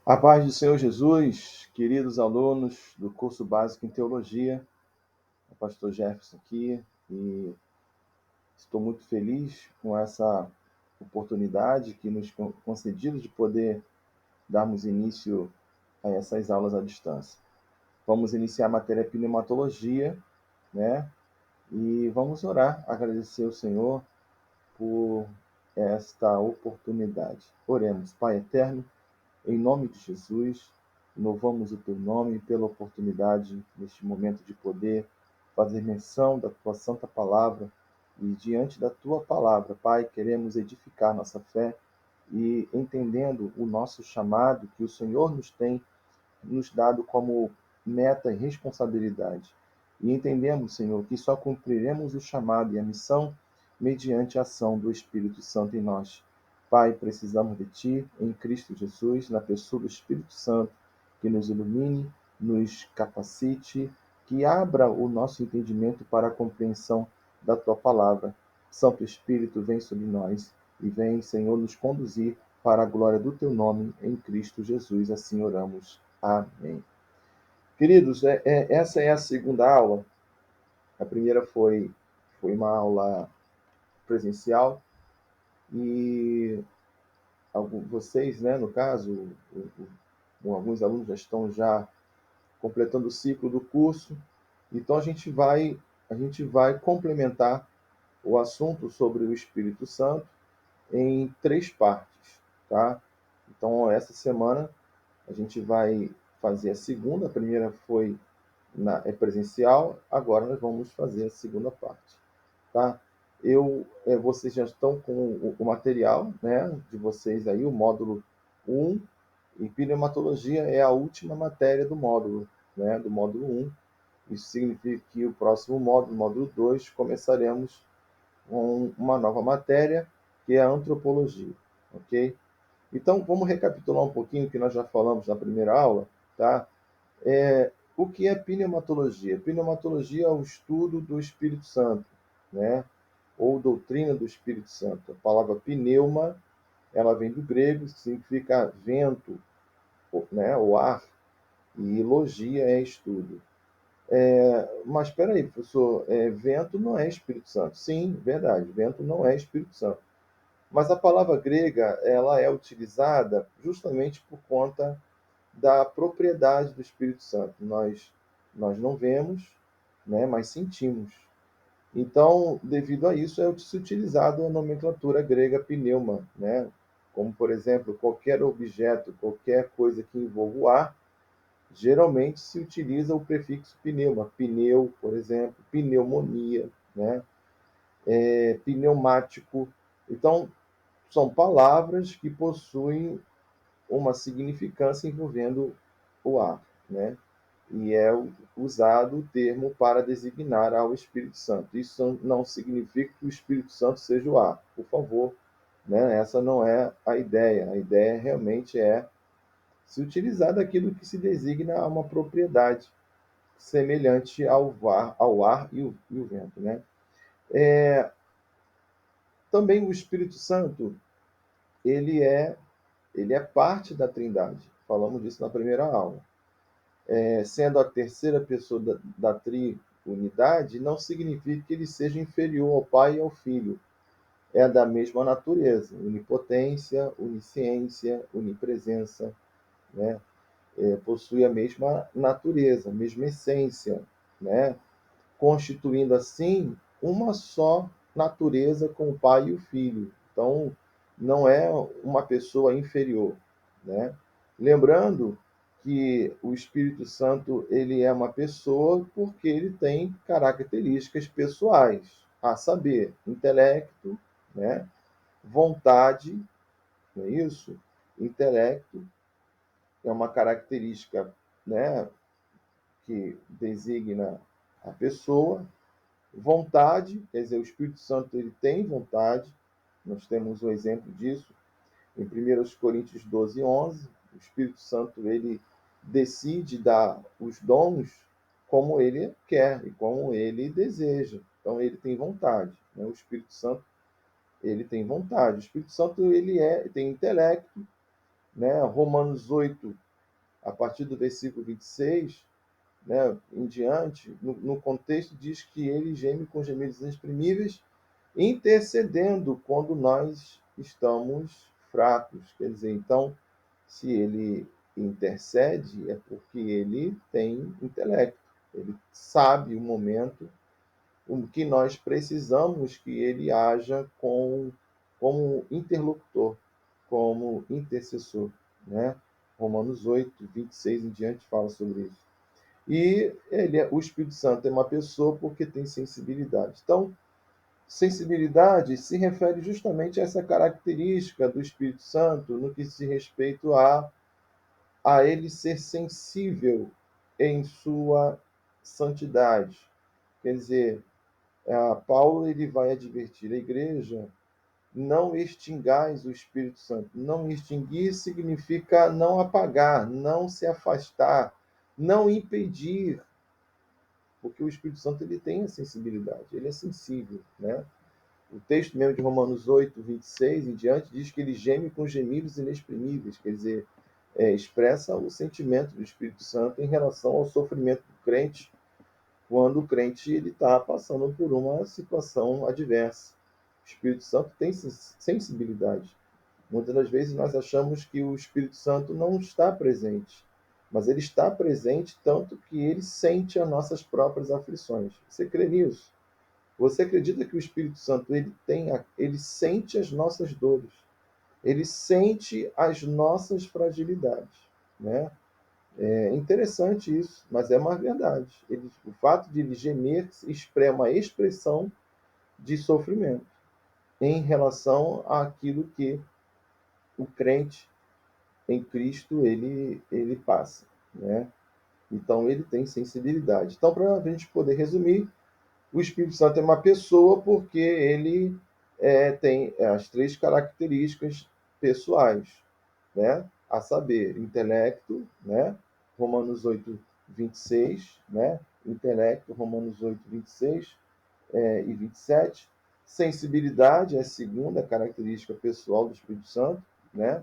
A paz do Senhor Jesus, queridos alunos do curso básico em teologia, o pastor Jefferson aqui, e estou muito feliz com essa oportunidade que nos concedido de poder darmos início a essas aulas à distância. Vamos iniciar a matéria pneumatologia, né? E vamos orar, agradecer ao Senhor por esta oportunidade. Oremos, Pai eterno, em nome de Jesus, louvamos o teu nome pela oportunidade, neste momento, de poder fazer menção da tua santa palavra e, diante da tua palavra, Pai, queremos edificar nossa fé e, entendendo o nosso chamado que o Senhor nos tem nos dado como meta e responsabilidade. E entendemos, Senhor, que só cumpriremos o chamado e a missão mediante a ação do Espírito Santo em nós. Pai, precisamos de Ti, em Cristo Jesus, na pessoa do Espírito Santo, que nos ilumine, nos capacite, que abra o nosso entendimento para a compreensão da Tua palavra. Santo Espírito, vem sobre nós e vem, Senhor, nos conduzir para a glória do Teu nome, em Cristo Jesus. Assim oramos. Amém. Queridos, essa é a segunda aula. A primeira foi uma aula presencial e vocês, né, no caso, alguns alunos já estão completando o ciclo do curso. Então a gente vai complementar o assunto sobre o Espírito Santo em 3 partes, tá? Então essa semana a gente vai fazer a segunda. A primeira é presencial, agora nós vamos fazer a segunda parte, tá? Vocês já estão com o material, né, de vocês aí, o módulo 1, e pneumatologia é a última matéria do módulo, né, do módulo 1. Isso significa que o próximo módulo, módulo 2, começaremos com uma nova matéria, que é a antropologia, ok? Então, vamos recapitular um pouquinho o que nós já falamos na primeira aula, tá? O que é pneumatologia? Pneumatologia é o estudo do Espírito Santo, né? Ou doutrina do Espírito Santo. A palavra pneuma, ela vem do grego, significa vento, né? O ar, e logia é estudo. Mas espera aí, professor, vento não é Espírito Santo. Sim, verdade, vento não é Espírito Santo. Mas a palavra grega, ela é utilizada justamente por conta da propriedade do Espírito Santo. Nós não vemos, né, mas sentimos. Então, devido a isso, se utilizado a nomenclatura grega pneuma, né? Como, por exemplo, qualquer objeto, qualquer coisa que envolva o ar, geralmente se utiliza o prefixo pneuma. Pneu, por exemplo, pneumonia, né? Pneumático. Então, são palavras que possuem uma significância envolvendo o ar, né? E é usado o termo para designar ao Espírito Santo. Isso não significa que o Espírito Santo seja o ar, por favor, né? Essa não é a ideia. A ideia realmente é se utilizar daquilo que se designa a uma propriedade semelhante ao ar e o vento, né? Também o Espírito Santo, ele é, ele é parte da Trindade. Falamos disso na primeira aula. Sendo a terceira pessoa da triunidade, não significa que ele seja inferior ao Pai e ao Filho. É da mesma natureza, onipotência, onisciência, onipresença, né? Possui a mesma natureza, a mesma essência, né? Constituindo assim uma só natureza com o Pai e o Filho. Então, não é uma pessoa inferior, né? Lembrando que o Espírito Santo, ele é uma pessoa porque ele tem características pessoais, a saber, intelecto, né? Vontade, não é isso? Intelecto é uma característica, né, que designa a pessoa. Vontade, quer dizer, o Espírito Santo, ele tem vontade. Nós temos um exemplo disso em 1 Coríntios 12, 11. O Espírito Santo, ele decide dar os dons como ele quer e como ele deseja. Então, ele tem vontade, né? O Espírito Santo, ele tem vontade. O Espírito Santo, ele tem intelecto, né? Romanos 8, a partir do versículo 26, né, em diante, no contexto, diz que ele geme com gemidos inexprimíveis, intercedendo quando nós estamos fracos. Quer dizer, então, se ele intercede, é porque ele tem intelecto, ele sabe o momento, o que nós precisamos que ele haja como interlocutor, como intercessor. Né? Romanos 8, 26 em diante fala sobre isso. E o Espírito Santo é uma pessoa porque tem sensibilidade. Então, sensibilidade se refere justamente a essa característica do Espírito Santo no que se respeita a ele ser sensível em sua santidade. Quer dizer, Paulo ele vai advertir a igreja: não extingais o Espírito Santo. Não extinguir significa não apagar, não se afastar, não impedir, porque o Espírito Santo ele tem a sensibilidade, ele é sensível, né? O texto mesmo de Romanos 8, 26 em diante diz que ele geme com gemidos inexprimíveis, quer dizer, expressa o sentimento do Espírito Santo em relação ao sofrimento do crente, quando o crente está passando por uma situação adversa. O Espírito Santo tem sensibilidade. Muitas das vezes nós achamos que o Espírito Santo não está presente, mas ele está presente tanto que ele sente as nossas próprias aflições. Você crê nisso? Você acredita que o Espírito Santo ele sente as nossas dores, ele sente as nossas fragilidades, né? É interessante isso, mas é uma verdade. O fato de ele gemer é uma expressão de sofrimento em relação àquilo que o crente em Cristo ele passa, né? Então ele tem sensibilidade. Então, para a gente poder resumir, o Espírito Santo é uma pessoa porque ele tem as três características pessoais, né? A saber, intelecto, né? Romanos 8, 26, né? Intelecto, Romanos 8, 26 e 27. Sensibilidade é a segunda característica pessoal do Espírito Santo, né?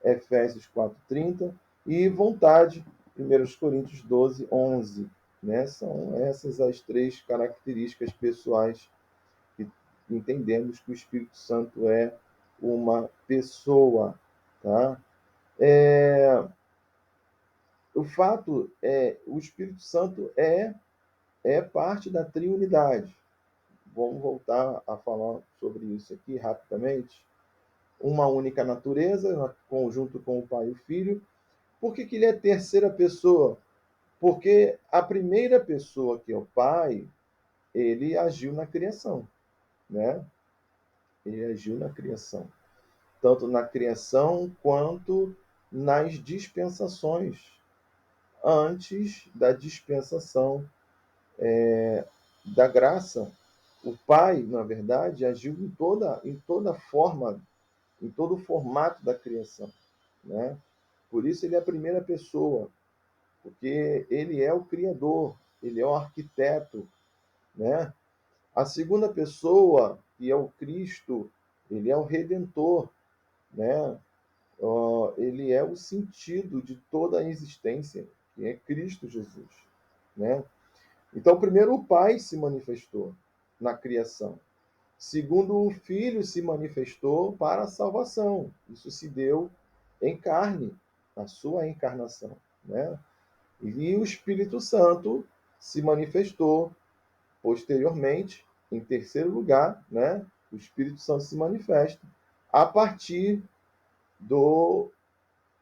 Efésios 4:30 e vontade, 1 Coríntios 12:11, né? São essas as três características pessoais que entendemos que o Espírito Santo é uma pessoa, tá? O fato o Espírito Santo é parte da triunidade. Vamos voltar a falar sobre isso aqui rapidamente. Uma única natureza, conjunto com o Pai e o Filho. Por que ele é terceira pessoa? Porque a primeira pessoa, que é o Pai, ele agiu na criação, né? Ele agiu na criação. Tanto na criação quanto nas dispensações. Antes da dispensação da graça, o Pai, na verdade, agiu em toda forma, em todo o formato da criação, né? Por isso ele é a primeira pessoa, porque ele é o criador, ele é o arquiteto, né? A segunda pessoa, que é o Cristo, ele é o redentor, né? Ele é o sentido de toda a existência, que é Cristo Jesus, né? Então, primeiro o Pai se manifestou na criação. Segundo, o Filho se manifestou para a salvação. Isso se deu em carne, na sua encarnação, né? E o Espírito Santo se manifestou posteriormente, em terceiro lugar, né? O Espírito Santo se manifesta a partir do,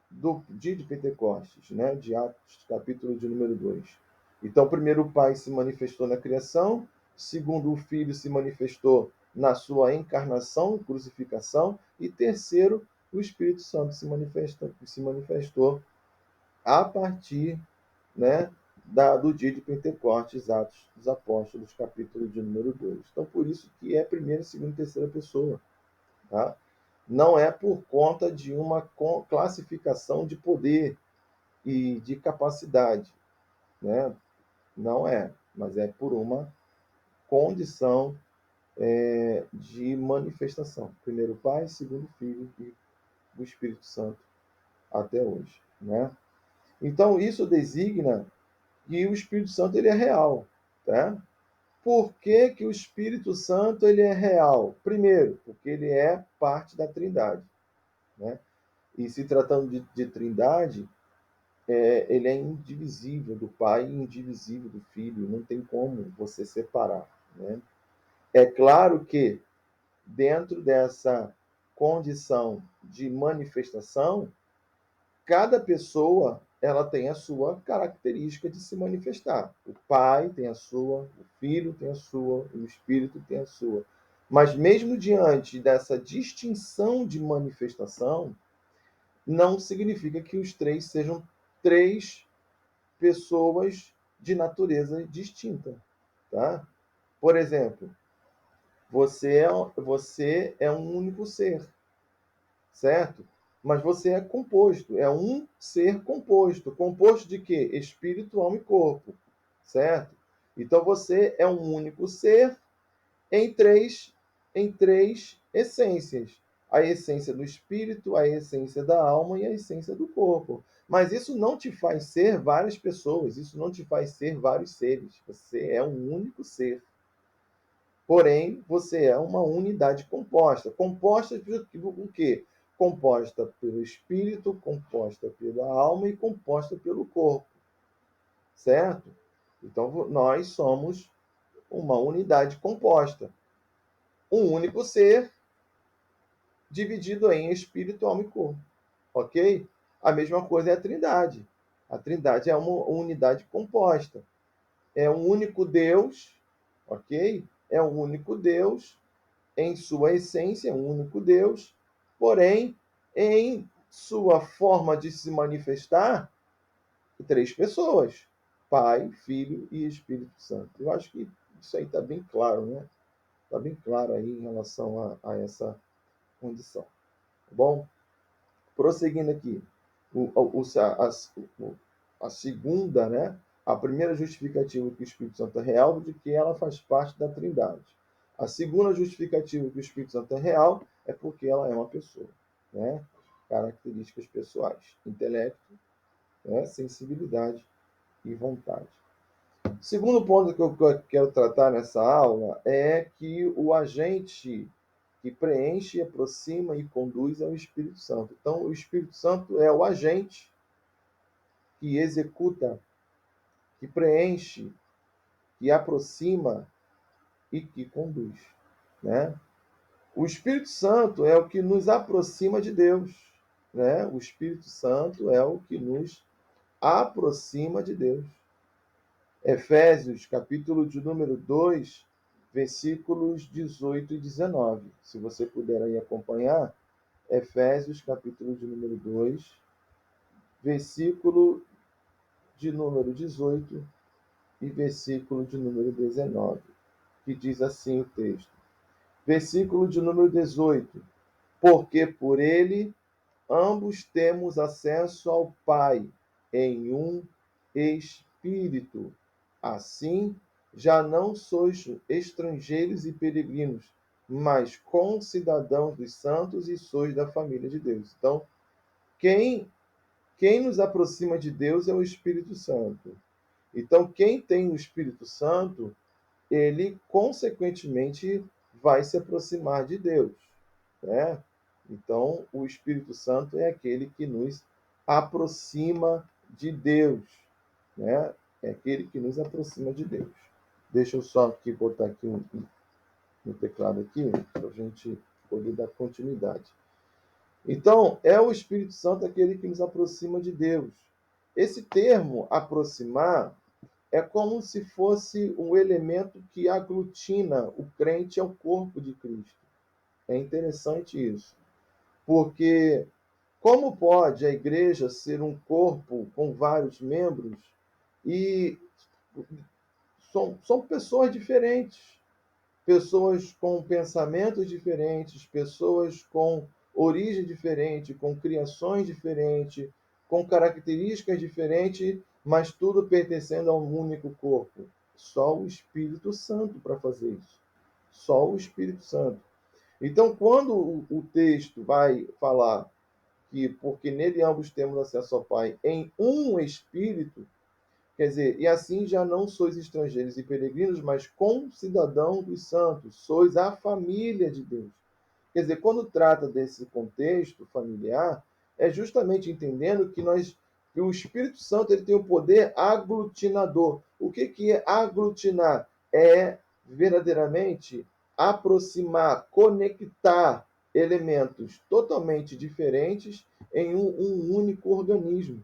do dia de Pentecostes, né? De Atos, capítulo de número 2. Então, primeiro o Pai se manifestou na criação, segundo o Filho se manifestou na sua encarnação, crucificação, e terceiro, o Espírito Santo se manifestou a partir, né, do dia de Pentecostes, Atos dos Apóstolos, capítulo de número 2. Então, por isso que é primeira, segunda e terceira pessoa. Tá? Não é por conta de uma classificação de poder e de capacidade, né? Não é, mas é por uma condição de manifestação. Primeiro o Pai, segundo o Filho e o Espírito Santo até hoje, né? Então, isso designa que o Espírito Santo ele é real, tá? Por que, que o Espírito Santo ele é real? Primeiro, porque ele é parte da Trindade, né? E se tratando de Trindade, ele é indivisível do Pai e indivisível do Filho, não tem como você separar, né? É claro que dentro dessa condição de manifestação, cada pessoa ela tem a sua característica de se manifestar. O Pai tem a sua, o Filho tem a sua, o Espírito tem a sua. Mas mesmo diante dessa distinção de manifestação, não significa que os três sejam três pessoas de natureza distinta, tá? Por exemplo, você é um único ser, certo? Mas você é composto, é um ser composto. Composto de quê? Espírito, alma e corpo, certo? Então você é um único ser em três essências. A essência do espírito, a essência da alma e a essência do corpo. Mas isso não te faz ser várias pessoas, isso não te faz ser vários seres. Você é um único ser. Porém, você é uma unidade composta. Composta do quê? Composta pelo espírito, composta pela alma e composta pelo corpo. Certo? Então, nós somos uma unidade composta. Um único ser dividido em espírito, alma e corpo. Ok? A mesma coisa é a Trindade. A Trindade é uma unidade composta. É um único Deus, ok? É um único Deus em sua essência, um único Deus, porém, em sua forma de se manifestar, três pessoas: Pai, Filho e Espírito Santo. Eu acho que isso aí está bem claro, né? Está bem claro aí em relação a essa condição. Tá bom? Prosseguindo aqui, a segunda, né? A primeira justificativa que o Espírito Santo é real, de que ela faz parte da Trindade. A segunda justificativa que o Espírito Santo é real é porque ela é uma pessoa, né? Características pessoais, intelecto, né? Sensibilidade e vontade. O segundo ponto que eu quero tratar nessa aula é que o agente que preenche, aproxima e conduz é o Espírito Santo. Então, o Espírito Santo é o agente que executa, que preenche, que aproxima e que conduz, né? O Espírito Santo é o que nos aproxima de Deus, né? O Espírito Santo é o que nos aproxima de Deus. Efésios, capítulo de número 2, versículos 18 e 19. Se você puder aí acompanhar, Efésios, capítulo de número 2, versículo de número 18 e versículo de número 19, que diz assim o texto. Versículo de número 18. Porque por ele ambos temos acesso ao Pai em um Espírito. Assim, já não sois estrangeiros e peregrinos, mas concidadãos dos santos e sois da família de Deus. Então, quem, quem nos aproxima de Deus é o Espírito Santo. Então, quem tem o Espírito Santo, ele, consequentemente, vai se aproximar de Deus, né? Então, o Espírito Santo é aquele que nos aproxima de Deus, né? É aquele que nos aproxima de Deus. Deixa eu só aqui botar aqui no teclado aqui para a gente poder dar continuidade. Então, é o Espírito Santo aquele que nos aproxima de Deus. Esse termo aproximar é como se fosse um elemento que aglutina o crente ao corpo de Cristo. É interessante isso, porque como pode a igreja ser um corpo com vários membros e são pessoas diferentes, pessoas com pensamentos diferentes, pessoas com origem diferente, com criações diferentes, com características diferentes, mas tudo pertencendo a um único corpo. Só o Espírito Santo para fazer isso. Só o Espírito Santo. Então, quando o texto vai falar que, porque nele ambos temos acesso ao Pai, em um Espírito, quer dizer, e assim já não sois estrangeiros e peregrinos, mas concidadãos dos santos, sois a família de Deus. Quer dizer, quando trata desse contexto familiar, é justamente entendendo que o Espírito Santo ele tem o poder aglutinador. O que é aglutinar? É verdadeiramente aproximar, conectar elementos totalmente diferentes em um único organismo.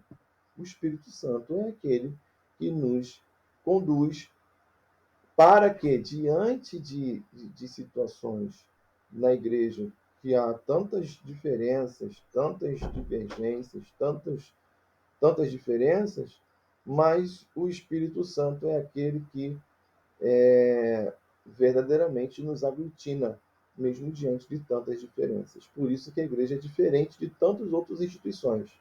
O Espírito Santo é aquele que nos conduz para que, diante de situações na igreja que há tantas diferenças, tantas divergências, tantas diferenças, mas o Espírito Santo é aquele que verdadeiramente nos aglutina, mesmo diante de tantas diferenças. Por isso que a igreja é diferente de tantas outras instituições.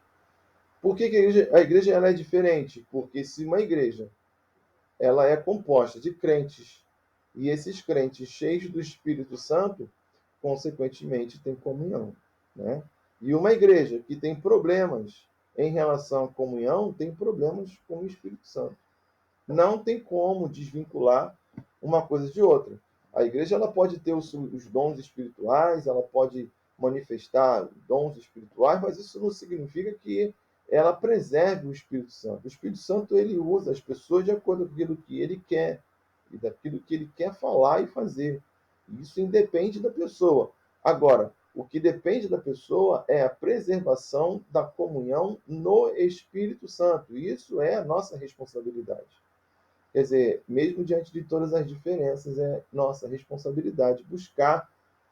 Por que a igreja ela é diferente? Porque se uma igreja ela é composta de crentes e esses crentes cheios do Espírito Santo, consequentemente, têm comunhão, né? E uma igreja que tem problemas em relação à comunhão, tem problemas com o Espírito Santo. Não tem como desvincular uma coisa de outra. A igreja ela pode ter os dons espirituais, ela pode manifestar dons espirituais, mas isso não significa que ela preserve o Espírito Santo. O Espírito Santo ele usa as pessoas de acordo com aquilo que ele quer e daquilo que ele quer falar e fazer. Isso independe da pessoa. Agora, o que depende da pessoa é a preservação da comunhão no Espírito Santo. Isso é a nossa responsabilidade. Quer dizer, mesmo diante de todas as diferenças, é nossa responsabilidade buscar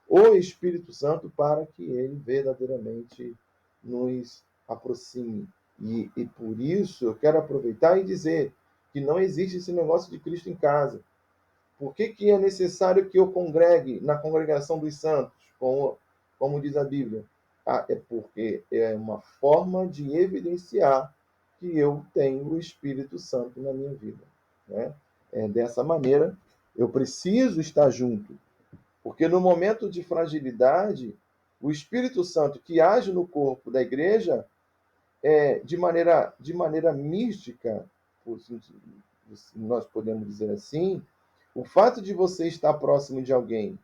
o Espírito Santo para que ele verdadeiramente nos aproxime. E por isso eu quero aproveitar e dizer que não existe esse negócio de Cristo em casa. Por que é necessário que eu congregue na congregação dos santos, como diz a Bíblia? É porque é uma forma de evidenciar que eu tenho o Espírito Santo na minha vida, né? Dessa maneira, eu preciso estar junto, porque no momento de fragilidade, o Espírito Santo que age no corpo da igreja de maneira mística, se nós podemos dizer assim, o fato de você estar próximo de alguém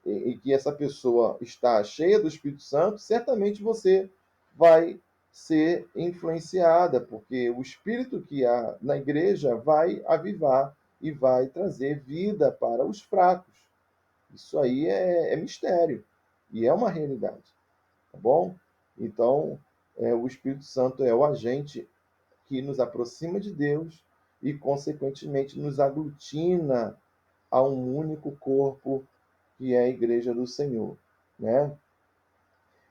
e que essa pessoa está cheia do Espírito Santo, certamente você vai ser influenciada, porque o Espírito que há na igreja vai avivar e vai trazer vida para os fracos. Isso aí é mistério e é uma realidade, tá bom? Então, o Espírito Santo é o agente que nos aproxima de Deus e, consequentemente, nos aglutina a um único corpo, que é a Igreja do Senhor, né?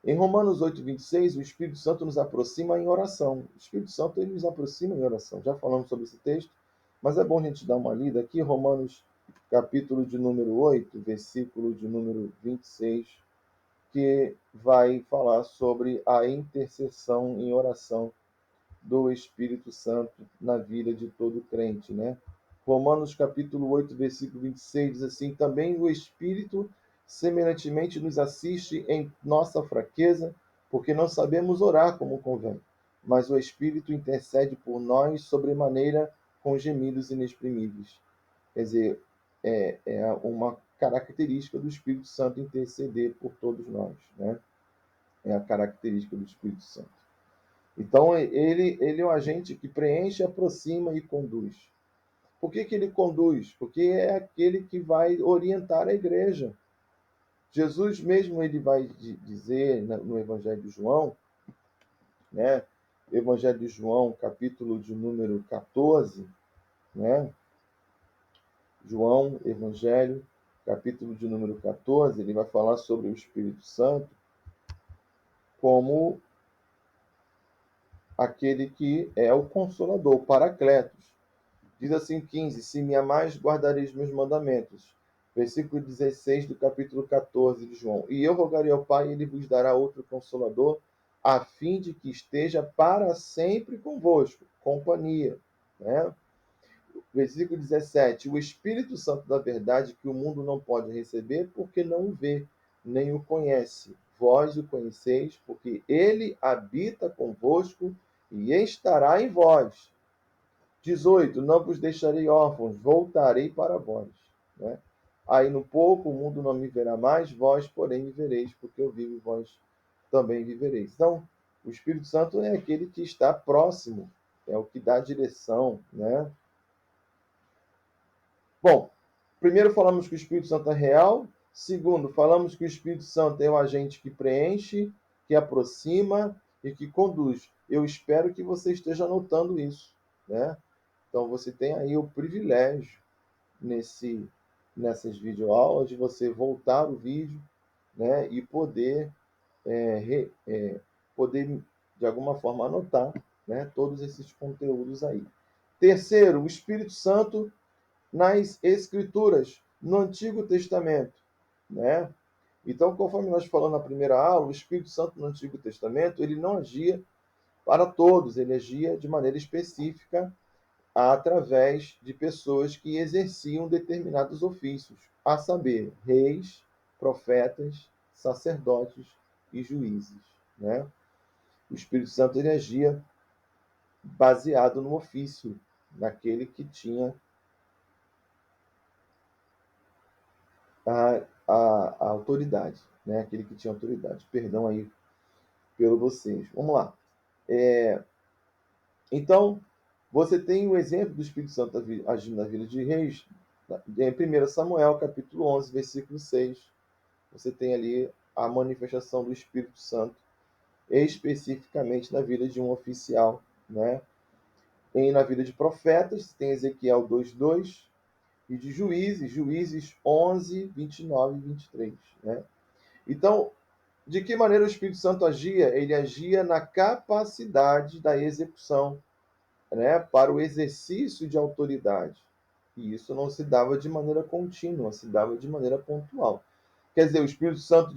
Em Romanos 8:26, o Espírito Santo nos aproxima em oração. O Espírito Santo ele nos aproxima em oração. Já falamos sobre esse texto, mas é bom a gente dar uma lida aqui. Romanos, capítulo de número 8, versículo de número 26, que vai falar sobre a intercessão em oração do Espírito Santo na vida de todo crente, né? Romanos capítulo 8, versículo 26 diz assim: também o Espírito semelhantemente nos assiste em nossa fraqueza, porque não sabemos orar como convém, mas o Espírito intercede por nós sobremaneira com gemidos inexprimíveis. Quer dizer, é uma característica do Espírito Santo interceder por todos nós, né? É a característica do Espírito Santo. Então, ele é um agente que preenche, aproxima e conduz. Por que ele conduz? Porque é aquele que vai orientar a igreja. Jesus mesmo ele vai dizer no Evangelho de João, né? Evangelho de João, capítulo de número 14, né? João, Evangelho, capítulo de número 14, ele vai falar sobre o Espírito Santo como aquele que é o Consolador, o Paracletos. Diz assim 15: se me amais, guardareis meus mandamentos. Versículo 16 do capítulo 14 de João. E eu rogarei ao Pai, e ele vos dará outro Consolador, a fim de que esteja para sempre convosco, companhia. Né? Versículo 17: o Espírito Santo da verdade, que o mundo não pode receber, porque não o vê, nem o conhece. vós o conheceis, porque ele habita convosco e estará em vós. 18, não vos deixarei órfãos, voltarei para vós. Né? Aí no pouco o mundo não me verá mais, vós, porém, me vereis, porque eu vivo e vós também vivereis. Então, o Espírito Santo é aquele que está próximo, é o que dá direção, né? Bom, primeiro falamos que o Espírito Santo é real. Segundo, falamos que o Espírito Santo é o agente que preenche, que aproxima e que conduz. Eu espero que você esteja notando isso, né? Então você tem aí o privilégio nessas videoaulas de você voltar o vídeo, né? E poder de alguma forma anotar, né? Todos esses conteúdos aí. Terceiro, o Espírito Santo nas Escrituras, no Antigo Testamento, né? Então, conforme nós falamos na primeira aula, o Espírito Santo no Antigo Testamento, ele não agia para todos, ele agia de maneira específica através de pessoas que exerciam determinados ofícios, a saber, reis, profetas, sacerdotes e juízes, né? O Espírito Santo ele agia baseado no ofício, naquele que tinha a autoridade, né? Aquele que tinha autoridade. Perdão aí pelo vocês. Vamos lá. Então, você tem o exemplo do Espírito Santo agindo na vida de reis, em 1 Samuel, capítulo 11, versículo 6. Você tem ali a manifestação do Espírito Santo, especificamente na vida de um oficial, né? E na vida de profetas, tem Ezequiel 2:2, e de juízes, Juízes 11, 29 e 23, né? Então, de que maneira o Espírito Santo agia? Ele agia na capacidade da execução, né, para o exercício de autoridade. E isso não se dava de maneira contínua, se dava de maneira pontual. Quer dizer, o Espírito Santo,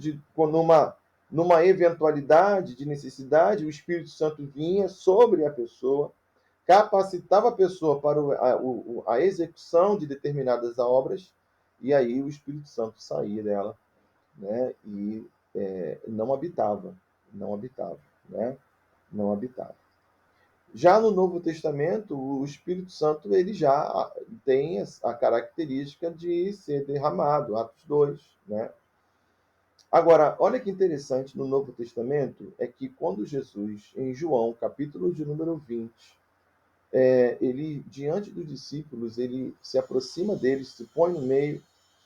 numa eventualidade de necessidade, o Espírito Santo vinha sobre a pessoa, capacitava a pessoa para a execução de determinadas obras, e aí o Espírito Santo saía dela, né, e não habitava, né, não habitava. Já no Novo Testamento, o Espírito Santo ele já tem a característica de ser derramado, Atos 2, né? Agora, olha que interessante no Novo Testamento é que quando Jesus, em João, capítulo de número 20, ele, diante dos discípulos, ele se aproxima deles, se põe no meio,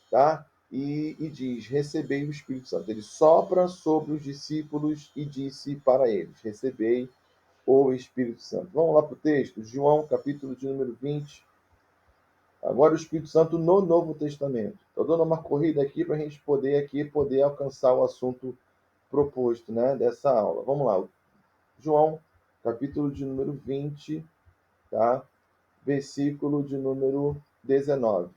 tá? E diz, recebei o Espírito Santo. Ele sopra sobre os discípulos e disse para eles, recebei o Espírito Santo. Vamos lá para o texto, João, capítulo de número 20. Agora o Espírito Santo no Novo Testamento. Estou dando uma corrida aqui para a gente poder alcançar o assunto proposto, né, dessa aula. Vamos lá. João, capítulo de número 20, tá? Versículo de número 19.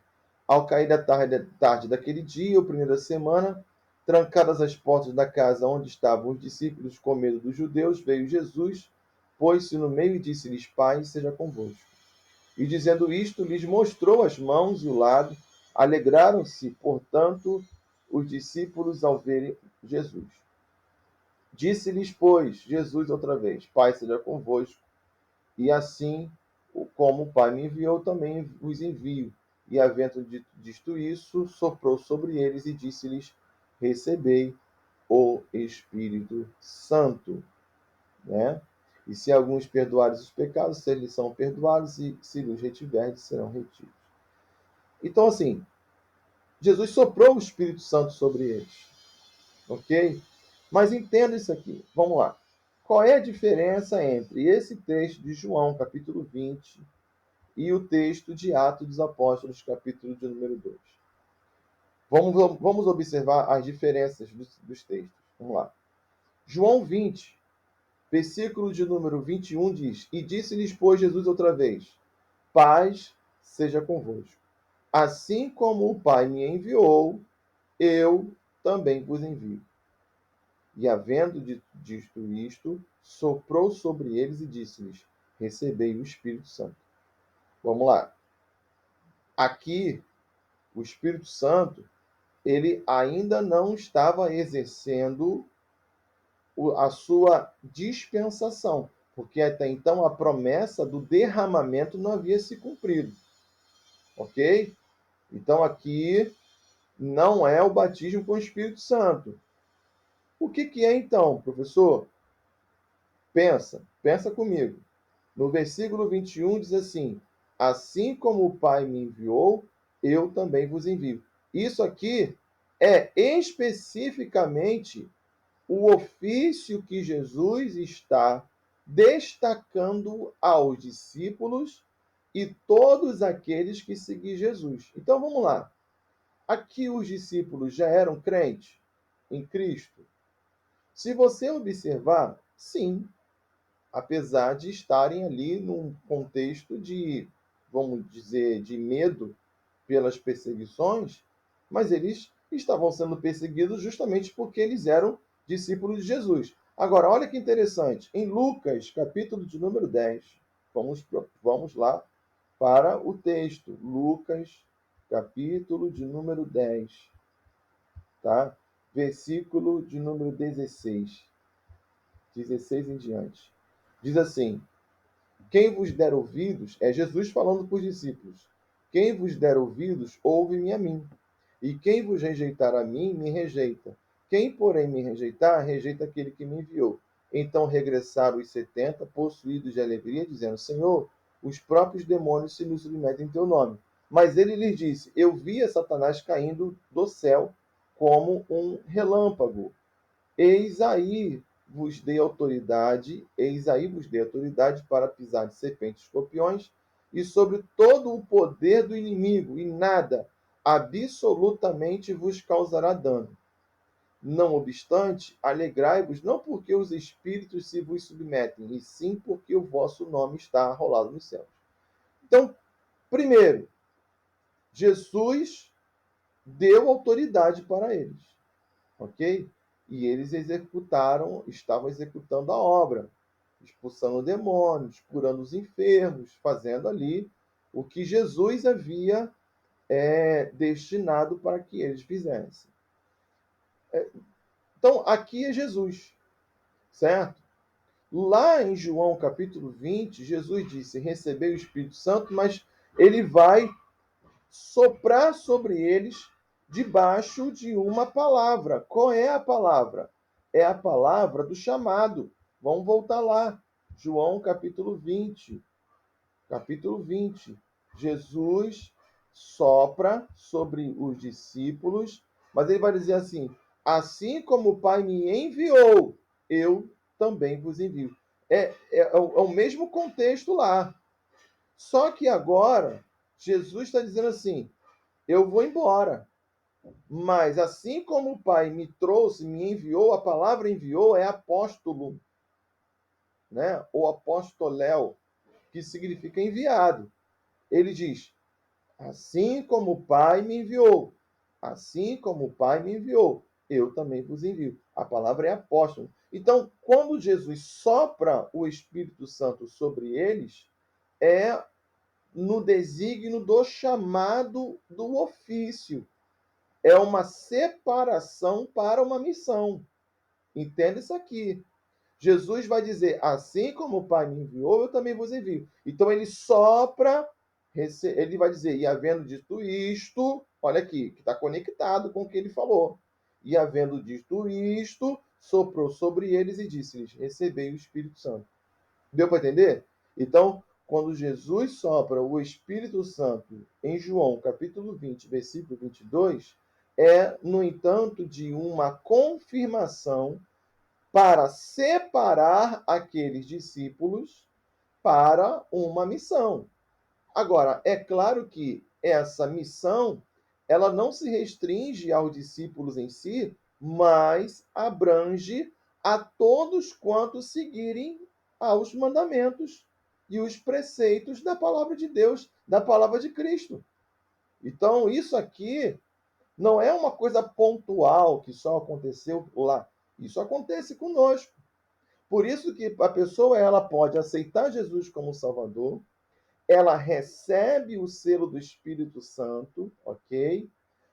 Ao cair da tarde daquele dia, o primeiro da semana, trancadas as portas da casa onde estavam os discípulos com medo dos judeus, veio Jesus, pôs-se no meio e disse-lhes, Pai, seja convosco. E dizendo isto, lhes mostrou as mãos e o lado. Alegraram-se, portanto, os discípulos ao verem Jesus. Disse-lhes, pois, Jesus outra vez, Pai seja convosco. E assim, como o Pai me enviou, também vos envio. E havendo dito isso, soprou sobre eles e disse-lhes, recebei o Espírito Santo. Né? E se alguns perdoares os pecados, se eles são perdoados, e se os retiverdes, serão retidos. Então, assim, Jesus soprou o Espírito Santo sobre eles. Ok? Mas entenda isso aqui. Vamos lá. Qual é a diferença entre esse texto de João, capítulo 20, e o texto de Atos dos Apóstolos, capítulo de número 2? Vamos observar as diferenças dos textos. Vamos lá. João 20, versículo de número 21 diz, e disse-lhes, pois, Jesus outra vez, paz seja convosco. Assim como o Pai me enviou, eu também vos envio. E havendo dito isto, soprou sobre eles e disse-lhes, recebei o Espírito Santo. Vamos lá. Aqui, o Espírito Santo, ele ainda não estava exercendo a sua dispensação, porque até então a promessa do derramamento não havia se cumprido, ok? Então aqui não é o batismo com o Espírito Santo. O que é então, professor? Pensa comigo. No versículo 21 diz assim: assim como o Pai me enviou, eu também vos envio. Isso aqui é especificamente o ofício que Jesus está destacando aos discípulos e todos aqueles que seguem Jesus. Então vamos lá. Aqui os discípulos já eram crentes em Cristo? Se você observar, sim, apesar de estarem ali num contexto de, vamos dizer, de medo pelas perseguições, mas eles estavam sendo perseguidos justamente porque eles eram discípulos de Jesus. Agora, olha que interessante, em Lucas, capítulo de número 10, vamos lá para o texto. Lucas, capítulo de número 10, tá? Versículo de número 16 em diante. Diz assim: quem vos der ouvidos, é Jesus falando para os discípulos, quem vos der ouvidos, ouve-me a mim. E quem vos rejeitar a mim, me rejeita. Quem, porém, me rejeitar, rejeita aquele que me enviou. Então regressaram os 70, possuídos de alegria, dizendo: Senhor, os próprios demônios se nos submetem em teu nome. Mas ele lhes disse: eu via Satanás caindo do céu como um relâmpago. Eis aí vos dei autoridade para pisar de serpentes e escorpiões e sobre todo o poder do inimigo, e nada absolutamente vos causará dano. Não obstante, alegrai-vos não porque os espíritos se vos submetem, e sim porque o vosso nome está arrolado nos céus. Então, primeiro, Jesus deu autoridade para eles, ok? E eles estavam executando a obra, expulsando demônios, curando os enfermos, fazendo ali o que Jesus havia destinado para que eles fizessem. Então, aqui é Jesus, certo? Lá em João capítulo 20, Jesus disse: recebei o Espírito Santo, mas ele vai soprar sobre eles debaixo de uma palavra. Qual é a palavra? É a palavra do chamado. Vamos voltar lá. João capítulo 20. Capítulo 20. Jesus sopra sobre os discípulos, mas ele vai dizer assim: assim como o Pai me enviou, eu também vos envio. É o mesmo contexto lá. Só que agora, Jesus está dizendo assim: eu vou embora. Mas assim como o Pai me trouxe, me enviou, a palavra enviou é apóstolo, né? Ou apostoléu, que significa enviado. Ele diz: assim como o Pai me enviou, assim como o Pai me enviou, eu também vos envio. A palavra é apóstolo. Então, quando Jesus sopra o Espírito Santo sobre eles, é no desígnio do chamado do ofício. É uma separação para uma missão. Entenda isso aqui. Jesus vai dizer: assim como o Pai me enviou, eu também vos envio. Então ele sopra, ele vai dizer: e havendo dito isto, olha aqui, que está conectado com o que ele falou. E havendo dito isto, soprou sobre eles e disse-lhes: recebei o Espírito Santo. Deu para entender? Então, quando Jesus sopra o Espírito Santo em João, capítulo 20, versículo 22, no entanto, de uma confirmação para separar aqueles discípulos para uma missão. Agora, é claro que essa missão ela não se restringe aos discípulos em si, mas abrange a todos quantos seguirem aos mandamentos e os preceitos da palavra de Deus, da palavra de Cristo. Então, isso aqui não é uma coisa pontual que só aconteceu lá. Isso acontece conosco. Por isso que a pessoa ela pode aceitar Jesus como Salvador, ela recebe o selo do Espírito Santo, ok?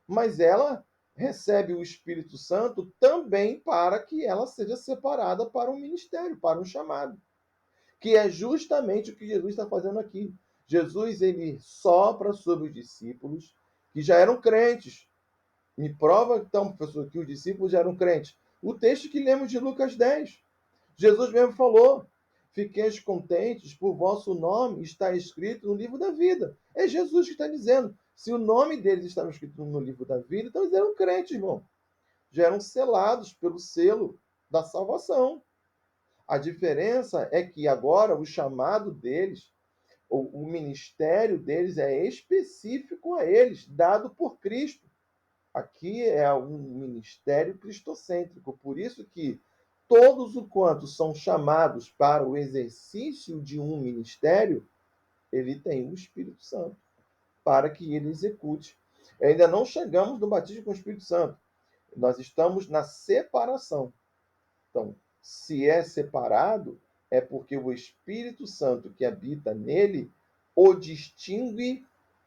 Mas ela recebe o Espírito Santo também para que ela seja separada para um ministério, para um chamado, que é justamente o que Jesus está fazendo aqui. Jesus, ele sopra sobre os discípulos que já eram crentes. Me prova, então, professor, que os discípulos já eram crentes. O texto que lemos de Lucas 10. Jesus mesmo falou: fiqueis contentes, por vosso nome está escrito no livro da vida. É Jesus que está dizendo. Se o nome deles estava escrito no livro da vida, então eles eram crentes, irmão. Já eram selados pelo selo da salvação. A diferença é que agora o chamado deles, o ministério deles é específico a eles, dado por Cristo. Aqui é um ministério cristocêntrico, por isso que todos os quantos são chamados para o exercício de um ministério, ele tem o Espírito Santo, para que ele execute. Ainda não chegamos no batismo com o Espírito Santo, nós estamos na separação. Então, se é separado, é porque o Espírito Santo que habita nele o distingue,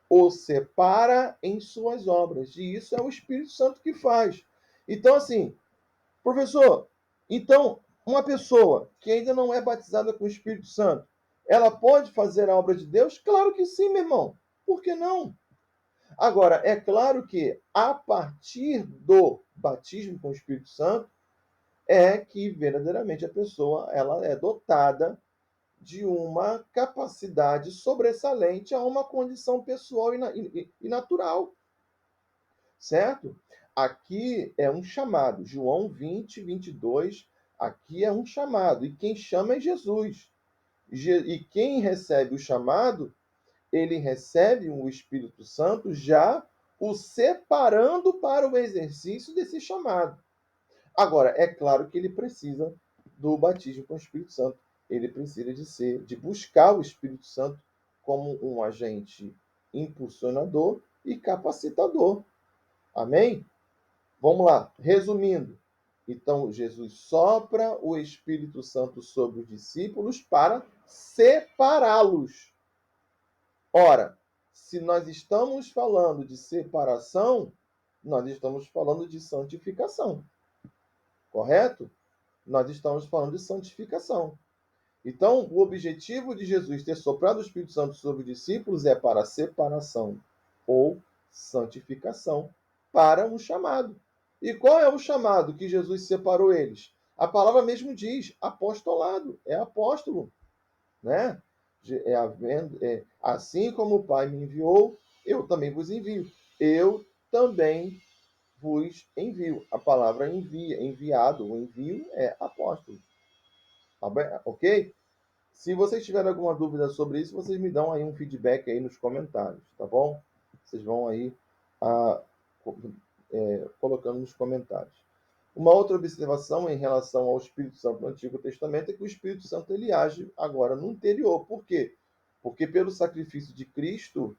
o separa em suas obras. E isso é o Espírito Santo que faz. Então, assim, professor, então, uma pessoa que ainda não é batizada com o Espírito Santo, ela pode fazer a obra de Deus? Claro que sim, meu irmão. Por que não? Agora, é claro que a partir do batismo com o Espírito Santo, é que verdadeiramente a pessoa ela é dotada de uma capacidade sobressalente a uma condição pessoal e natural, certo? Aqui é um chamado, João 20, 22, aqui é um chamado, e quem chama é Jesus. E quem recebe o chamado, ele recebe o Espírito Santo já o separando para o exercício desse chamado. Agora, é claro que ele precisa do batismo com o Espírito Santo. Ele precisa de buscar o Espírito Santo como um agente impulsionador e capacitador. Amém? Vamos lá, resumindo. Então, Jesus sopra o Espírito Santo sobre os discípulos para separá-los. Ora, se nós estamos falando de separação, nós estamos falando de santificação. Correto? Nós estamos falando de santificação. Então, o objetivo de Jesus ter soprado o Espírito Santo sobre os discípulos é para separação ou santificação, para um chamado. E qual é o chamado que Jesus separou eles? A palavra mesmo diz, apostolado, é apóstolo, né? Assim como o Pai me enviou, eu também vos envio. Eu também vos envio. A palavra envia, enviado, o envio é apóstolo. Tá bem? Ok? Se vocês tiverem alguma dúvida sobre isso, vocês me dão aí um feedback aí nos comentários, tá bom? Vocês vão aí ah, colocando nos comentários. Uma outra observação em relação ao Espírito Santo no Antigo Testamento é que o Espírito Santo ele age agora no interior. Por quê? Porque pelo sacrifício de Cristo,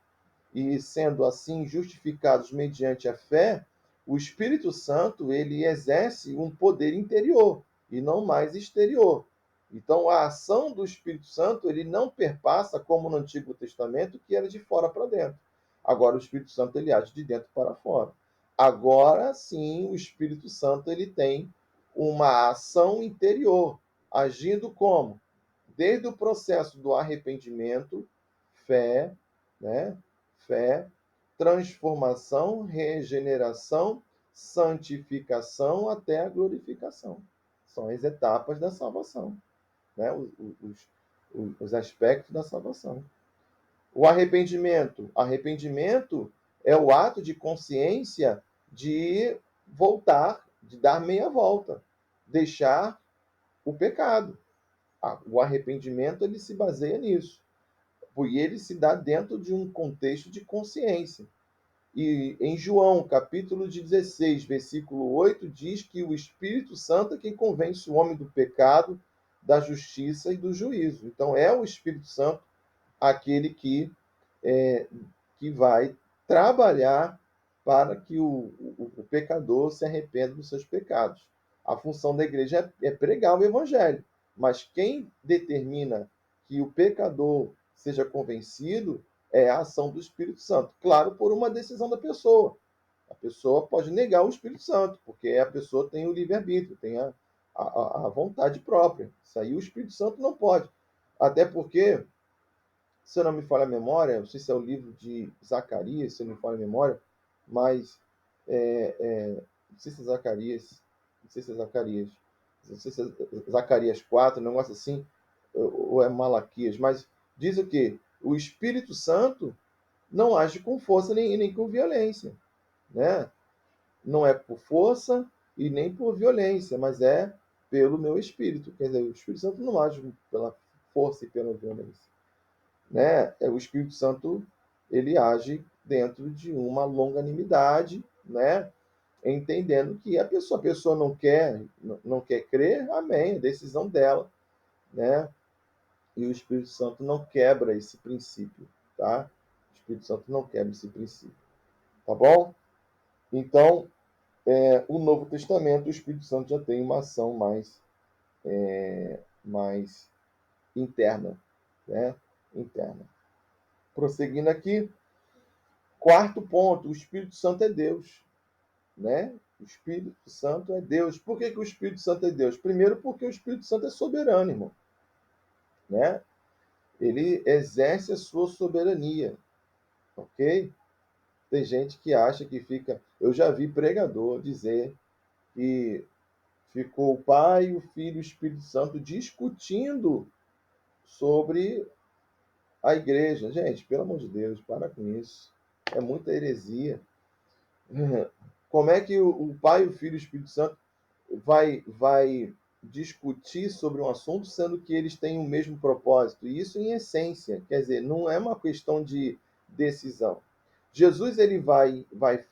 e sendo assim justificados mediante a fé, o Espírito Santo ele exerce um poder interior e não mais exterior. Então a ação do Espírito Santo ele não perpassa como no Antigo Testamento, que era de fora para dentro. Agora o Espírito Santo ele age de dentro para fora. Agora sim, o Espírito Santo ele tem uma ação interior, agindo como? Desde o processo do arrependimento, fé, né? Fé, transformação, regeneração, santificação até a glorificação. São as etapas da salvação, né? Os aspectos da salvação. O arrependimento. Arrependimento é o ato de consciência de voltar, de dar meia volta, deixar o pecado. O arrependimento ele se baseia nisso. E ele se dá dentro de um contexto de consciência. E em João, capítulo 16, versículo 8, diz que o Espírito Santo é quem convence o homem do pecado, da justiça e do juízo. Então, é o Espírito Santo aquele é, que vai trabalhar para que o pecador se arrependa dos seus pecados. A função da igreja é pregar o evangelho, mas quem determina que o pecador seja convencido é a ação do Espírito Santo. Claro, por uma decisão da pessoa. A pessoa pode negar o Espírito Santo, porque a pessoa tem o livre-arbítrio, tem a vontade própria. Isso aí o Espírito Santo não pode. Até porque, se eu não me falha a memória, não sei se é o livro de Zacarias, se eu não me falha a memória, mas não sei se é Zacarias, não sei se é Zacarias, não sei se é Zacarias 4, um negócio assim, ou é Malaquias, mas diz o quê? O Espírito Santo não age com força nem com violência, né? Não é por força e nem por violência, mas é pelo meu Espírito. Quer dizer, o Espírito Santo não age pela força e pela violência, né? O Espírito Santo, ele age dentro de uma longanimidade, né? Entendendo que a pessoa não quer crer, amém, é decisão dela, né? E o Espírito Santo não quebra esse princípio, tá? O Espírito Santo não quebra esse princípio, tá bom? Então, o Novo Testamento, o Espírito Santo já tem uma ação mais interna, né? Interna. Prosseguindo aqui, quarto ponto, o Espírito Santo é Deus, né? O Espírito Santo é Deus. Por que o Espírito Santo é Deus? Primeiro, porque o Espírito Santo é soberano, irmão, né? Ele exerce a sua soberania, ok? Tem gente que acha que fica. Eu já vi pregador dizer que ficou o Pai, o Filho e o Espírito Santo discutindo sobre a igreja. Gente, pelo amor de Deus, para com isso. É muita heresia. Como é que o Pai, o Filho e o Espírito Santo vai discutir sobre um assunto, sendo que eles têm o mesmo propósito? E isso em essência, quer dizer, não é uma questão de decisão. Jesus ele vai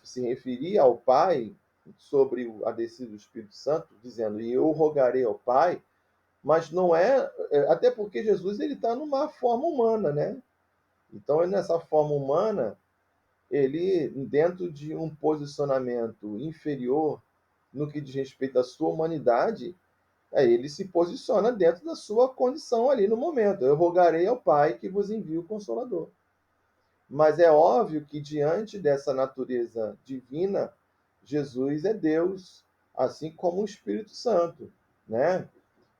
se referir ao Pai sobre a descida do Espírito Santo, dizendo: e eu rogarei ao Pai, mas não até porque Jesus ele está numa forma humana, né? Então, nessa forma humana, ele, dentro de um posicionamento inferior no que diz respeito à sua humanidade, ele se posiciona dentro da sua condição ali no momento. Eu rogarei ao Pai que vos envie o Consolador. Mas é óbvio que, diante dessa natureza divina, Jesus é Deus, assim como o Espírito Santo, né?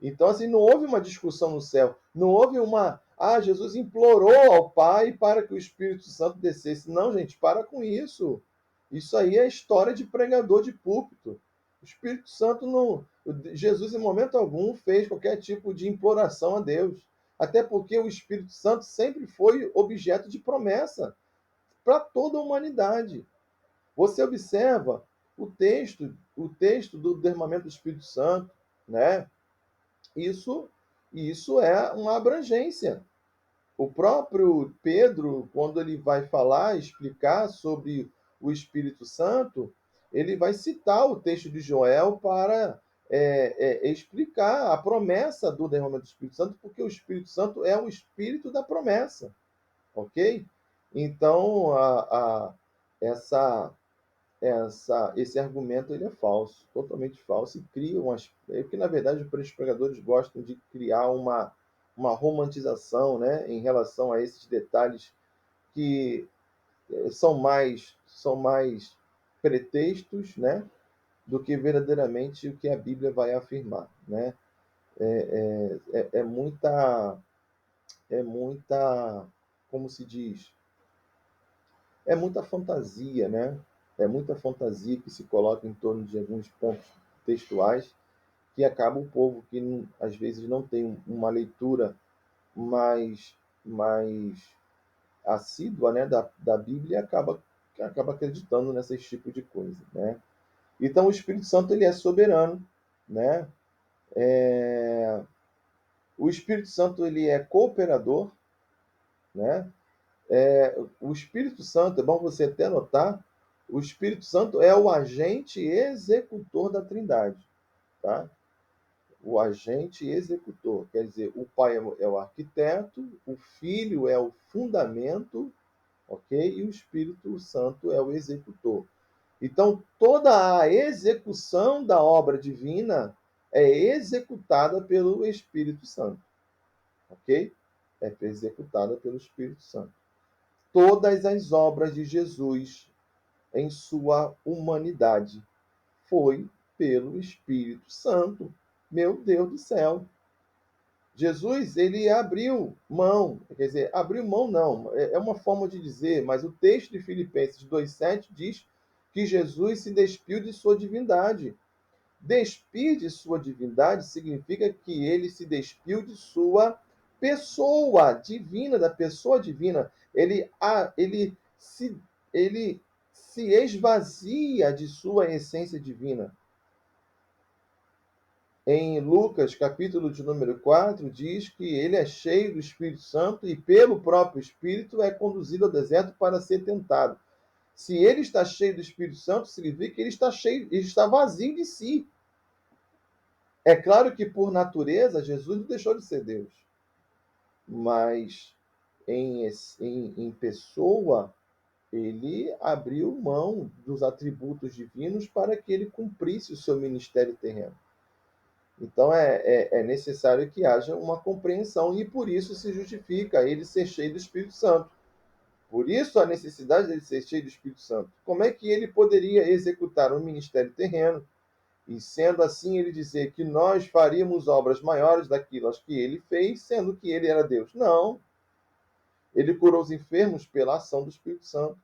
Então, assim, não houve uma discussão no céu, não houve uma. Ah, Jesus implorou ao Pai para que o Espírito Santo descesse. Não, gente, para com isso. Isso aí é história de pregador de púlpito. O Espírito Santo não. Jesus, em momento algum, fez qualquer tipo de imploração a Deus. Até porque o Espírito Santo sempre foi objeto de promessa para toda a humanidade. Você observa o texto do derramamento do Espírito Santo, né? Isso, isso é uma abrangência. O próprio Pedro, quando ele vai falar, explicar sobre o Espírito Santo, ele vai citar o texto de Joel para explicar a promessa do derramamento do Espírito Santo, porque o Espírito Santo é o Espírito da promessa, ok? Então, essa esse argumento ele é falso, totalmente falso, e cria umas. É que, na verdade, os pregadores gostam de criar uma romantização, né, em relação a esses detalhes que são mais pretextos, né, do que verdadeiramente o que a Bíblia vai afirmar, né? É muita, como se diz, é muita fantasia, né? É muita fantasia que se coloca em torno de alguns pontos textuais que acaba o povo que às vezes não tem uma leitura mais assídua, né, da Bíblia acaba acreditando nesse tipo de coisa, né? Então o Espírito Santo ele é soberano, né? É, o Espírito Santo ele é cooperador, né? O Espírito Santo, é bom você até notar, o Espírito Santo é o agente executor da Trindade, tá? O agente executor, quer dizer, o Pai é o arquiteto, o Filho é o fundamento, ok? E o Espírito Santo é o executor. Então, toda a execução da obra divina é executada pelo Espírito Santo, ok? É executada pelo Espírito Santo. Todas as obras de Jesus, em sua humanidade foi pelo Espírito Santo. Meu Deus do céu! Jesus, ele abriu mão, quer dizer, abriu mão não, é uma forma de dizer, mas o texto de Filipenses 2,7 diz que Jesus se despiu de sua divindade. Despir de sua divindade significa que ele se despiu de sua pessoa divina, da pessoa divina. Ele se esvazia de sua essência divina. Em Lucas, capítulo de número 4, diz que ele é cheio do Espírito Santo e, pelo próprio Espírito, é conduzido ao deserto para ser tentado. Se ele está cheio do Espírito Santo, significa que ele está vazio de si. É claro que, por natureza, Jesus não deixou de ser Deus. Mas, em pessoa, ele abriu mão dos atributos divinos para que ele cumprisse o seu ministério terreno. Então é necessário que haja uma compreensão e por isso se justifica ele ser cheio do Espírito Santo. Por isso a necessidade dele ser cheio do Espírito Santo. Como é que ele poderia executar um ministério terreno e sendo assim ele dizer que nós faríamos obras maiores daquelas que ele fez, sendo que ele era Deus? Não. Ele curou os enfermos pela ação do Espírito Santo.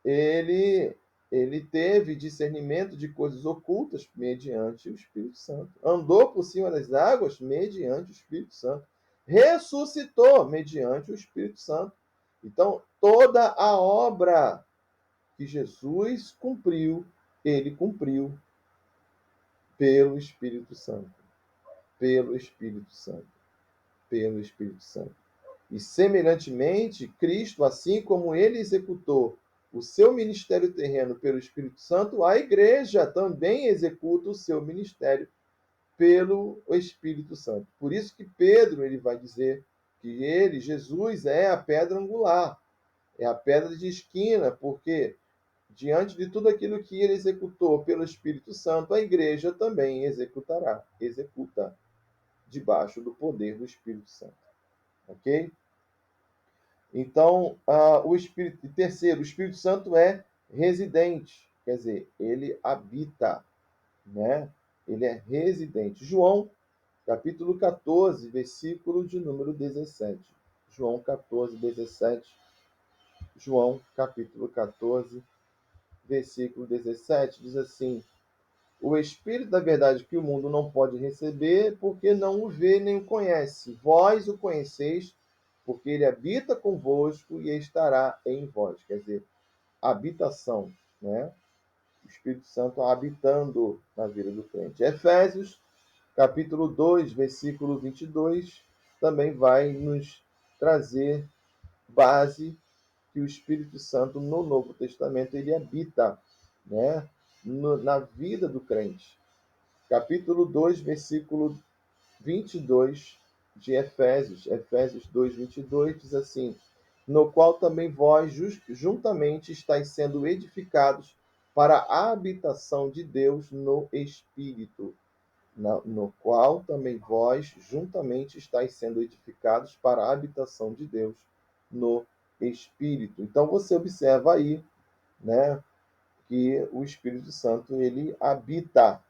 Ele ele teve discernimento de coisas ocultas mediante o Espírito Santo. Andou por cima das águas mediante o Espírito Santo. Ressuscitou mediante o Espírito Santo. Então, toda a obra que Jesus cumpriu, ele cumpriu pelo Espírito Santo. Pelo Espírito Santo. Pelo Espírito Santo. E, semelhantemente, Cristo, assim como ele executou o seu ministério terreno pelo Espírito Santo, a igreja também executa o seu ministério pelo Espírito Santo. Por isso que Pedro ele vai dizer que ele, Jesus, é a pedra angular, é a pedra de esquina, porque diante de tudo aquilo que ele executou pelo Espírito Santo, a igreja também executa debaixo do poder do Espírito Santo. Ok? Então, terceiro, o Espírito Santo é residente, quer dizer, ele habita, né? Ele é residente. João, capítulo 14, versículo de número 17. João 14, 17. João, capítulo 14, versículo 17, diz assim: o Espírito da verdade que o mundo não pode receber, porque não o vê nem o conhece. Vós o conheceis, porque ele habita convosco e estará em vós. Quer dizer, habitação, né? O Espírito Santo habitando na vida do crente. Efésios, capítulo 2, versículo 22, também vai nos trazer base que o Espírito Santo no Novo Testamento ele habita, né? Na vida do crente. Capítulo 2, versículo 22 de Efésios, Efésios 2, 22, diz assim: no qual também vós juntamente estáis sendo edificados para a habitação de Deus no Espírito, no qual também vós juntamente estáis sendo edificados para a habitação de Deus no Espírito. Então você observa aí, né, que o Espírito Santo ele habita.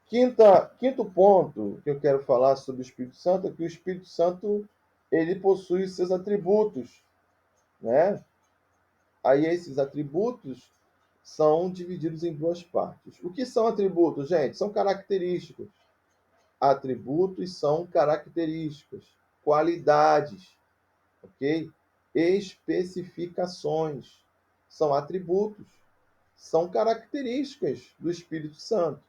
Quinto ponto que eu quero falar sobre o Espírito Santo é que o Espírito Santo ele possui seus atributos, né? Aí esses atributos são divididos em duas partes. O que são atributos, gente? São características. Atributos são características, qualidades, ok? Especificações são atributos, são características do Espírito Santo.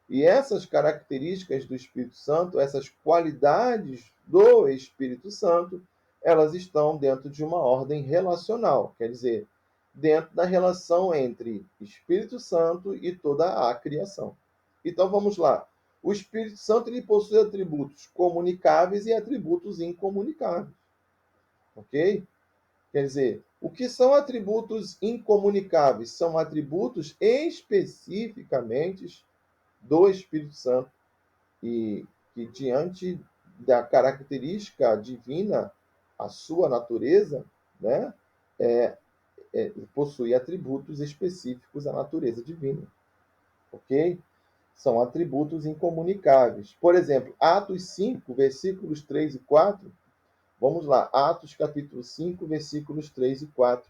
E essas características do Espírito Santo, essas qualidades do Espírito Santo, elas estão dentro de uma ordem relacional, quer dizer, dentro da relação entre Espírito Santo e toda a criação. Então vamos lá. O Espírito Santo ele possui atributos comunicáveis e atributos incomunicáveis. Ok? Quer dizer, o que são atributos incomunicáveis? São atributos especificamente do Espírito Santo e que diante da característica divina, a sua natureza, né, possui atributos específicos à natureza divina, ok? São atributos incomunicáveis. Por exemplo, Atos 5, versículos 3 e 4. Vamos lá, Atos capítulo 5, versículos 3 e 4.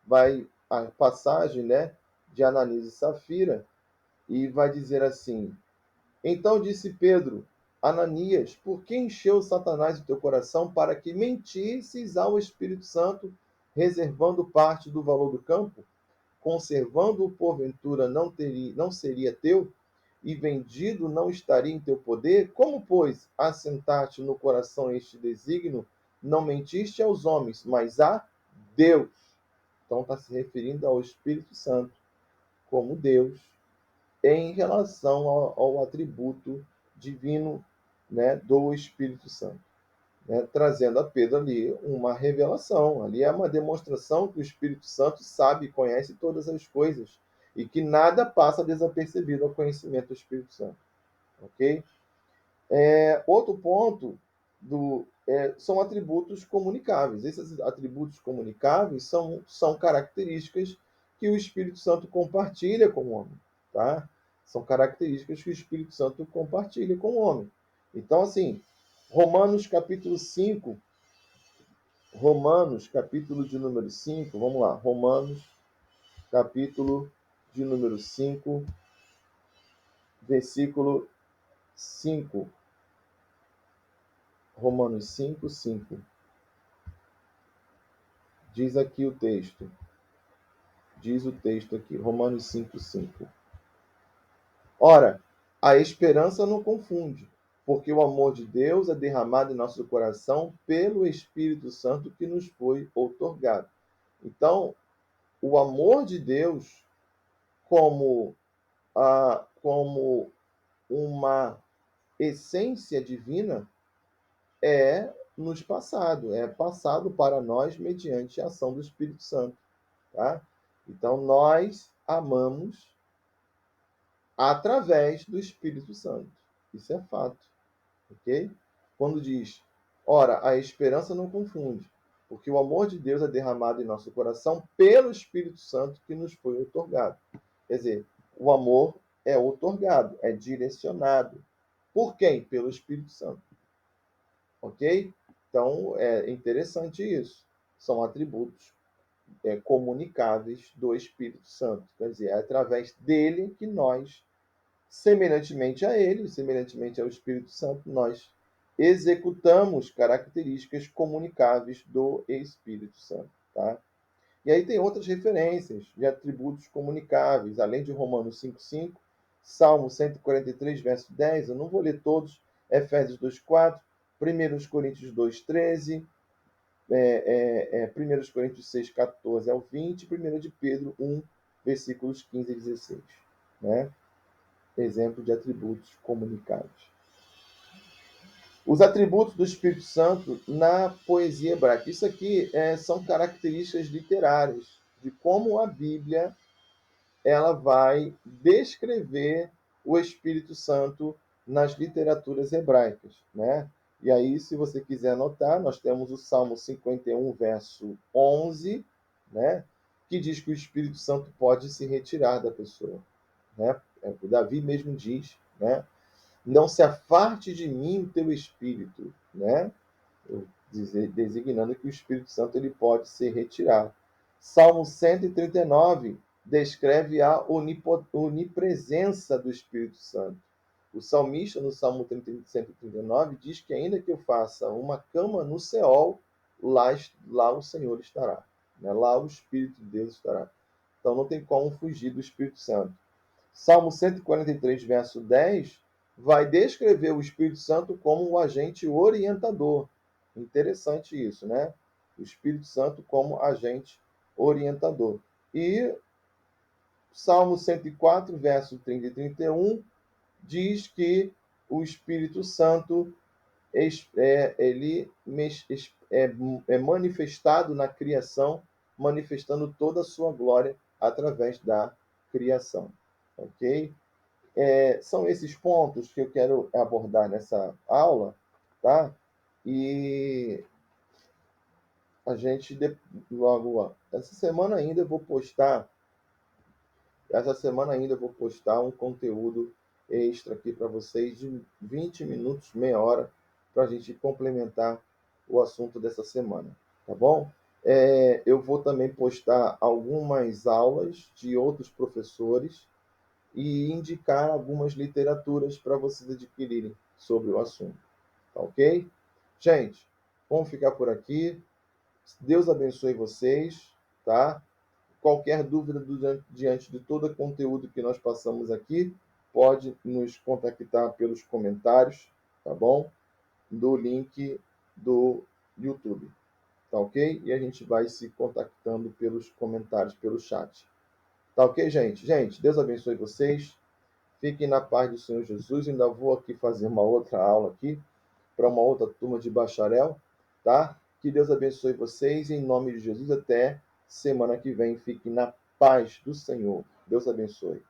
Vai a passagem, né, de Ananias e Safira, e vai dizer assim: Então disse Pedro, Ananias, por que encheu Satanás o teu coração para que mentisses ao Espírito Santo, reservando parte do valor do campo? Conservando-o porventura não seria teu, e vendido não estaria em teu poder? Como, pois, assentaste no coração este desígnio, não mentiste aos homens, mas a Deus. Então está se referindo ao Espírito Santo como Deus em relação ao atributo divino, né, do Espírito Santo, né, trazendo a Pedro ali uma revelação. Ali é uma demonstração que o Espírito Santo sabe e conhece todas as coisas e que nada passa desapercebido ao conhecimento do Espírito Santo. Ok? Outro ponto são atributos comunicáveis. Esses atributos comunicáveis são características que o Espírito Santo compartilha com o homem. Tá? São características que o Espírito Santo compartilha com o homem. Então, assim, Romanos capítulo 5, Romanos capítulo de número 5, vamos lá, Romanos capítulo de número 5, versículo 5. Romanos 5, 5. Diz aqui o texto. Diz o texto aqui, Romanos 5, 5. Ora, a esperança não confunde, porque o amor de Deus é derramado em nosso coração pelo Espírito Santo que nos foi outorgado. Então, o amor de Deus como, como uma essência divina é passado para nós mediante a ação do Espírito Santo. Tá? Então, nós amamos através do Espírito Santo. Isso é fato. Ok? Quando diz, ora, a esperança não confunde, porque o amor de Deus é derramado em nosso coração pelo Espírito Santo que nos foi outorgado. Quer dizer, o amor é outorgado, é direcionado. Por quem? Pelo Espírito Santo. Ok? Então, é interessante isso. São atributos comunicáveis do Espírito Santo. Quer dizer, é através dele que nós, semelhantemente a ele, semelhantemente ao Espírito Santo, nós executamos características comunicáveis do Espírito Santo. Tá? E aí tem outras referências de atributos comunicáveis, além de Romanos 5,5, Salmo 143, verso 10, eu não vou ler todos, Efésios 2,4, 1 Coríntios 2,13, 1 Coríntios 6, 14 ao 20, 1 de Pedro 1, versículos 15 e 16. Né? Exemplo de atributos comunicáveis. Os atributos do Espírito Santo na poesia hebraica. Isso aqui são características literárias de como a Bíblia ela vai descrever o Espírito Santo nas literaturas hebraicas, né? E aí, se você quiser anotar, nós temos o Salmo 51, verso 11, né? Que diz que o Espírito Santo pode se retirar da pessoa, né? O Davi mesmo diz, né? Não se afarte de mim o teu Espírito, né? Designando que o Espírito Santo ele pode ser retirado. Salmo 139 descreve a onipresença do Espírito Santo. O salmista, no Salmo 139, diz que ainda que eu faça uma cama no Seol, lá o Senhor estará. Né? Lá o Espírito de Deus estará. Então não tem como fugir do Espírito Santo. Salmo 143, verso 10, vai descrever o Espírito Santo como um agente orientador. Interessante isso, né? O Espírito Santo como agente orientador. E Salmo 104, verso 30 e 31, diz que o Espírito Santo ele é manifestado na criação, manifestando toda a sua glória através da criação. Ok? São esses pontos que eu quero abordar nessa aula, tá? E a gente logo essa semana ainda eu vou postar um conteúdo extra aqui para vocês de 20 minutos, meia hora, para a gente complementar o assunto dessa semana, tá bom? Eu vou também postar algumas aulas de outros professores e indicar algumas literaturas para vocês adquirirem sobre o assunto, tá ok? Gente, vamos ficar por aqui. Deus abençoe vocês, tá? Qualquer dúvida diante de todo o conteúdo que nós passamos aqui, pode nos contactar pelos comentários, tá bom? Do link do YouTube, tá ok? E a gente vai se contactando pelos comentários, pelo chat. Tá ok, gente? Gente, Deus abençoe vocês. Fiquem na paz do Senhor Jesus. Ainda vou aqui fazer uma outra aula aqui para uma outra turma de bacharel, tá? Que Deus abençoe vocês. Em nome de Jesus, até semana que vem. Fiquem na paz do Senhor. Deus abençoe.